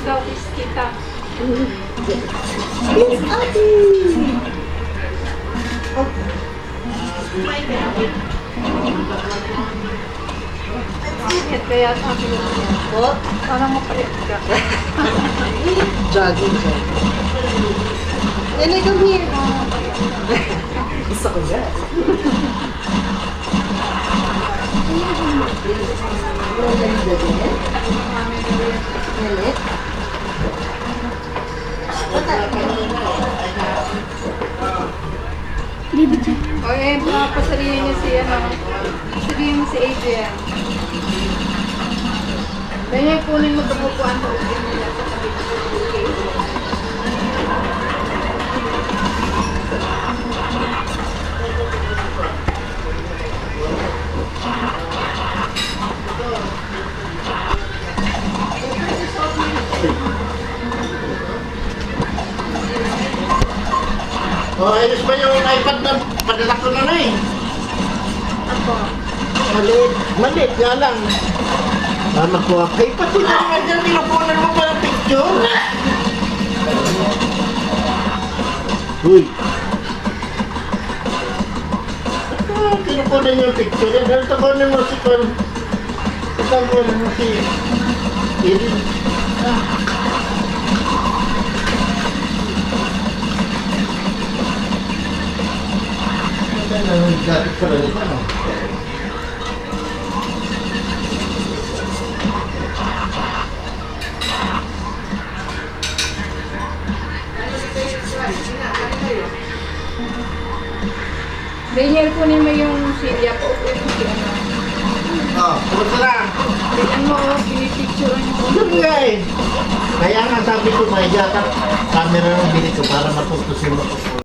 Daw is kita. It's Ate! Bakit kaya sabi ko po? Parang mapayat ka. Jogging siya. Nene, come here. Gusto ko yan. Nene? O eh, papasarihin niya si pasarihin mo si Adrian. Ganyan kunin mo ito bukuan mo. Nila sa tabi ni Adrian. Oh, ayos ba yung iPad na padala ko na eh? Ako. Maliit nga lang. Makuha. Ay, pati na nga dyan, pinupunan mo pa ng picture. Uy. Pinupunan yung picture. Dahil takunin mo si Carl. Takunin mo si Erin. Nagkakit pa rin ito, no? Ganyan kunin mo yung silya po. Si ano. Oh, pumunta na. Ganyan mo, pinipicturean mo. Yun nga eh. Kaya nga sabi ko, may camera ng binito para matutusin mo.